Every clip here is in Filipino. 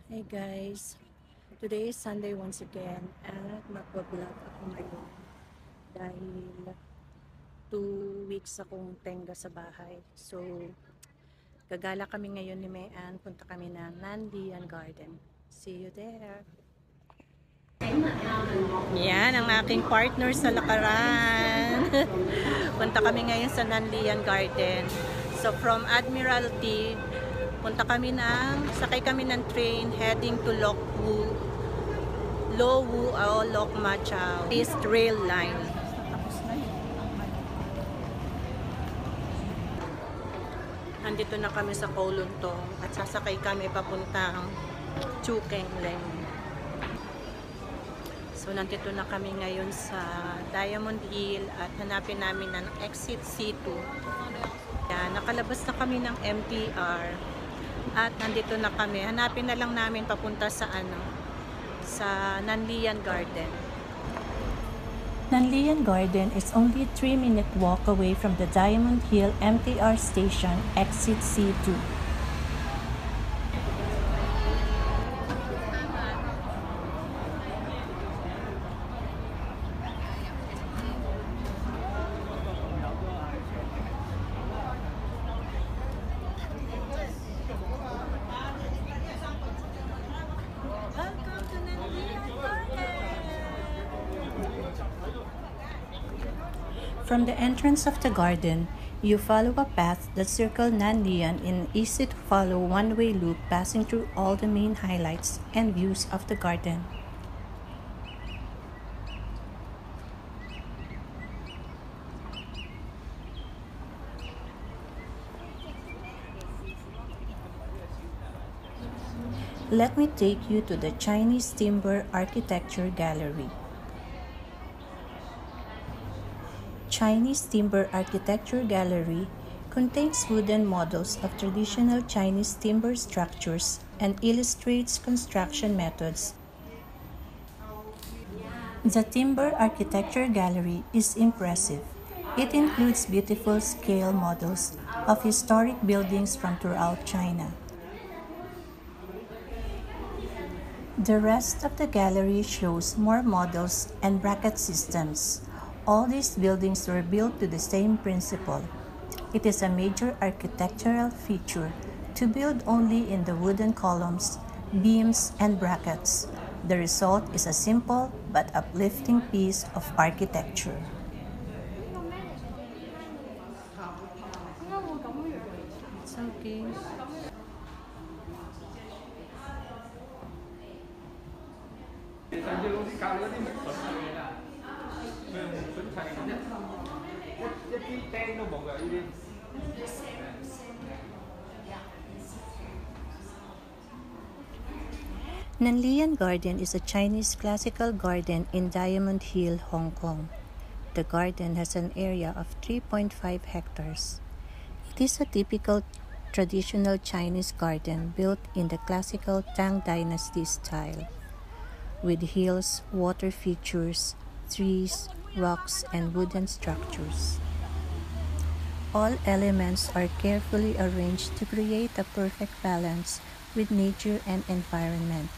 Hey guys, today is Sunday once again at magbablog ako ngayon dahil 2 weeks akong tengga sa bahay. So, gagala kami ngayon ni Mayan, punta kami ng Nandian Garden. See you there! Yan ang aking partner sa lakaran. Punta kami ngayon sa Nandian Garden. So, from Admiralty, sakay kami ng train heading to Lowu o Lok Ma Chau East Rail Line. Nandito na kami sa Kowloon Tong at sasakay kami papuntang Chukeng Leng. So nandito na kami ngayon sa Diamond Hill at hanapin namin ang exit C2. Yan, nakalabas na kami ng MTR at nandito na kami. Hanapin na lang namin papunta sa sa Nanlian Garden. Nanlian Garden is only a 3-minute walk away from the Diamond Hill MTR station, exit C2. From the entrance of the garden, you follow a path that circles Nanlian in an easy-to-follow one-way loop passing through all the main highlights and views of the garden. Let me take you to the Chinese Timber Architecture Gallery. Chinese Timber Architecture Gallery contains wooden models of traditional Chinese timber structures and illustrates construction methods. The Timber Architecture Gallery is impressive. It includes beautiful scale models of historic buildings from throughout China. The rest of the gallery shows more models and bracket systems. All these buildings were built to the same principle. It is a major architectural feature to build only in the wooden columns, beams, and brackets. The result is a simple but uplifting piece of architecture. It's okay. Nanlian Garden is a Chinese classical garden in Diamond Hill, Hong Kong. The garden has an area of 3.5 hectares. It is a typical traditional Chinese garden built in the classical Tang Dynasty style, with hills, water features, trees, rocks, and wooden structures. All elements are carefully arranged to create a perfect balance with nature and environment.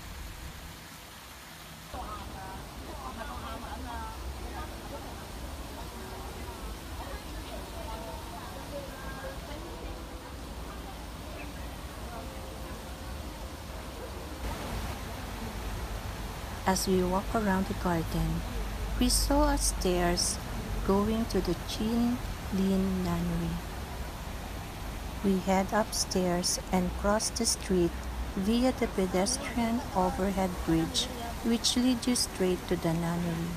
As we walk around the garden, we saw a stairs going to the Chin Lin Nunnery. We head upstairs and cross the street via the pedestrian overhead bridge which leads you straight to the nunnery.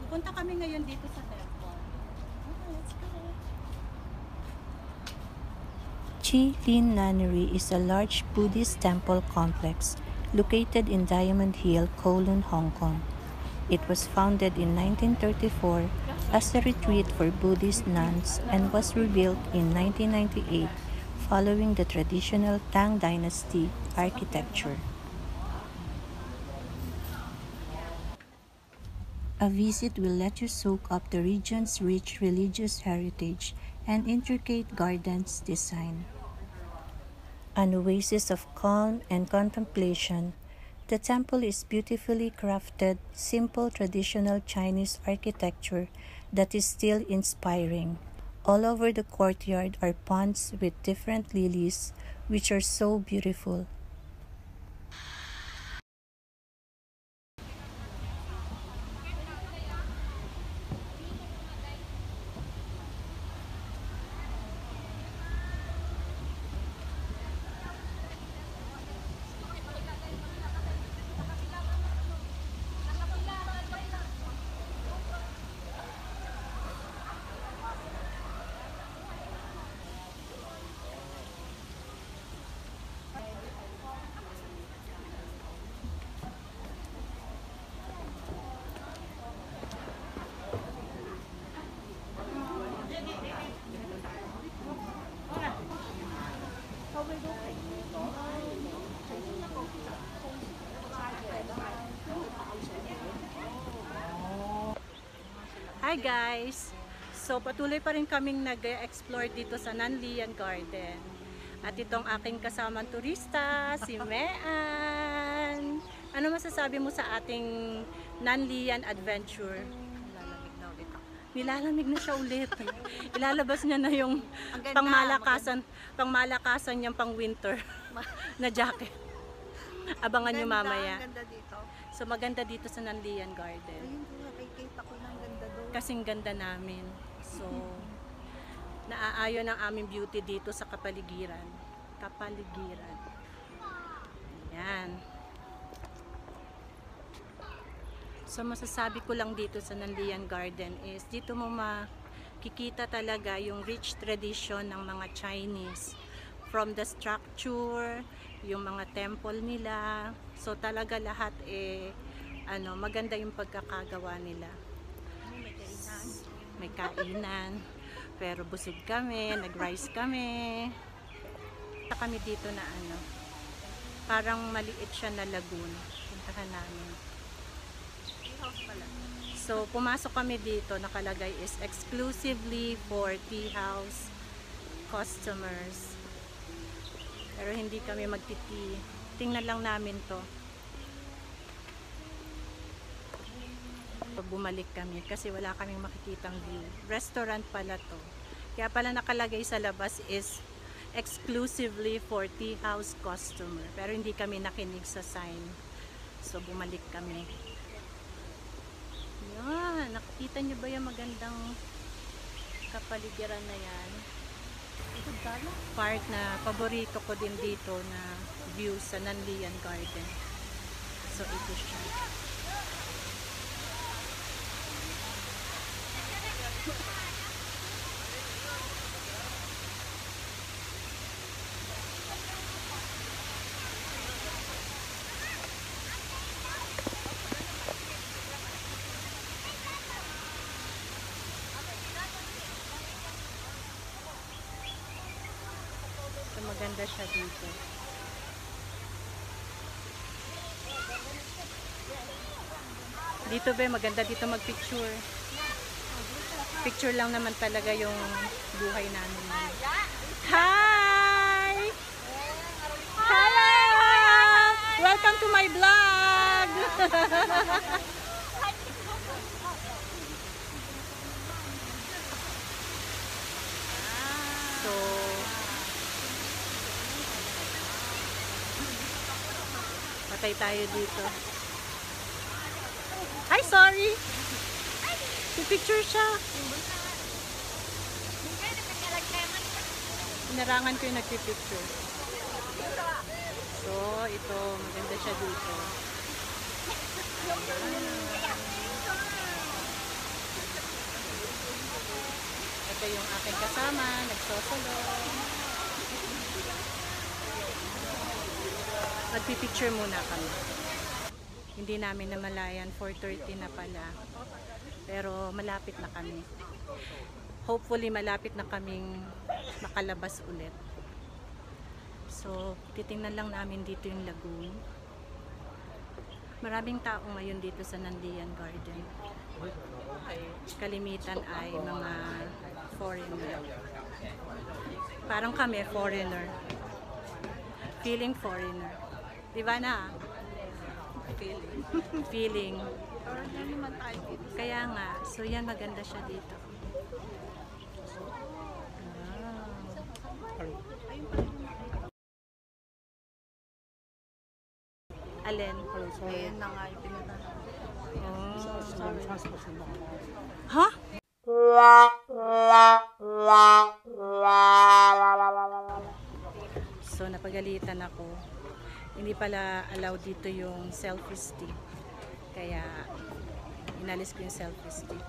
Pupunta kami ngayon dito sa temple. Let's go. Chi Lin Nunnery is a large Buddhist temple complex located in Diamond Hill, Kowloon, Hong Kong. It was founded in 1934 as a retreat for Buddhist nuns and was rebuilt in 1998 following the traditional Tang Dynasty architecture. A visit will let you soak up the region's rich religious heritage and intricate gardens design. An oasis of calm and contemplation, the temple is beautifully crafted, simple traditional Chinese architecture that is still inspiring. All over the courtyard are ponds with different lilies, which are so beautiful. Hi guys! So patuloy pa rin kaming nag-explore dito sa Nanlian Garden. At itong aking kasamang turista, si Mean. Ano masasabi mo sa ating Nanlian adventure? Nilalamig na siya ulit. Ilalabas niya na yung pangmalakasan niyang pang winter na jacket. Abangan niyo mamaya. Ganda dito. So maganda dito sa Nanlian Garden. Ayun po, nakikita ko ng ganda doon. Kasing ganda namin. So, naaayon ang aming beauty dito sa kapaligiran. Yan. So, masasabi ko lang dito sa Nanlian Garden is, dito mo makikita talaga yung rich tradition ng mga Chinese. From the structure, yung mga temple nila. So, talaga lahat maganda yung pagkakagawa nila. May kainan. Pero busog kami, nag-rice kami. Punta kami dito na parang maliit siya na lagoon. Puntahan namin. So, pumasok kami dito, nakalagay is exclusively for tea house customers. Pero hindi kami magti-tea. Tingnan lang namin to. Bumalik kami kasi wala kaming makikitang view. Restaurant pala to. Kaya pala nakalagay sa labas is exclusively for tea house customer. Pero hindi kami nakinig sa sign. So bumalik kami. Yan, nakikita nyo ba yung magandang kapaligiran na yan? Part na paborito ko din dito na view sa Nanlian Garden. So ito siya. So maganda siya dito. Dito ba maganda dito magpicture. Picture lang naman talaga yung buhay namin. Hi! Hello! Welcome to my vlog! So, patay tayo dito. Hi, sorry! Picture siya. Inarangan ko yung nagpipicture. So, ito, maganda siya dito. Ito yung aking kasama, nagsosolo. Magpipicture muna kami. Hindi namin namalayan, 4:30 na pala. Pero malapit na kami. Hopefully malapit na kaming makalabas ulit. So, titingnan lang namin dito yung lagoon. Maraming tao ngayon dito sa Nanlian Garden. Kalimitan ay mga foreigner. Parang kami, foreigner. Feeling foreigner. Di ba na? Feeling. Feeling. Parang yan naman tayo dito. Kaya nga. So yan, maganda siya dito. Alin? Ayan na nga yung pinunta namin. Ha? So napagalitan ako. Hindi pala allowed dito yung selfie stick. Kaya inalis ko yung selfie stick.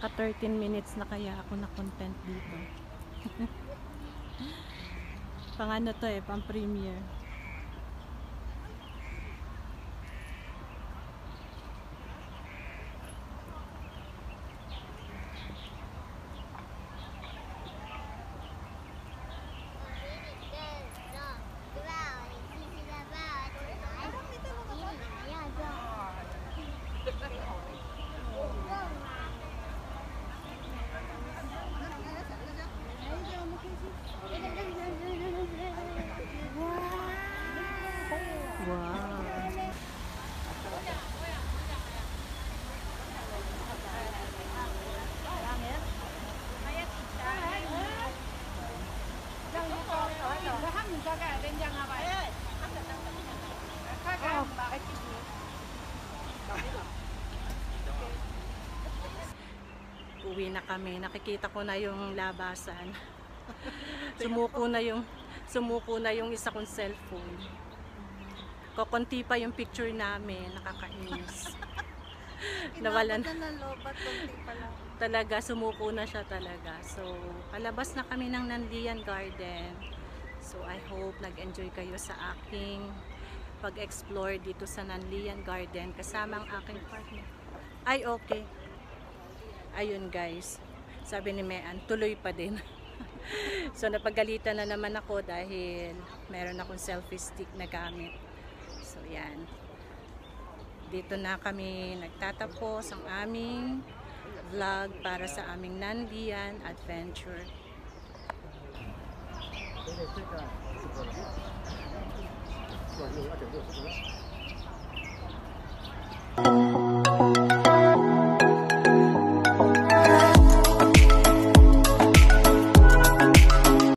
Maka 13 minutes na kaya ako na content dito. Pang ano to eh, pang premiere. Wow. Uwi na kami. Nakikita ko na yung labasan. Sumuko na yung isa kong cellphone. Kokonti pa yung picture namin, nakakainis. Nawalan Kinabot na ng lobat, konti pa lang. talaga, sumuko na siya talaga. So, palabas na kami ng Nanlian Garden. So, I hope nag-enjoy kayo sa aking pag-explore dito sa Nanlian Garden kasama ang aking partner. Ay, okay. Ayun guys, sabi ni Mean, tuloy pa din. So, napagalitan na naman ako dahil meron akong selfie stick na gamit. So, yan. Dito na kami nagtatapos ang aming vlog para sa aming Nanlian adventure.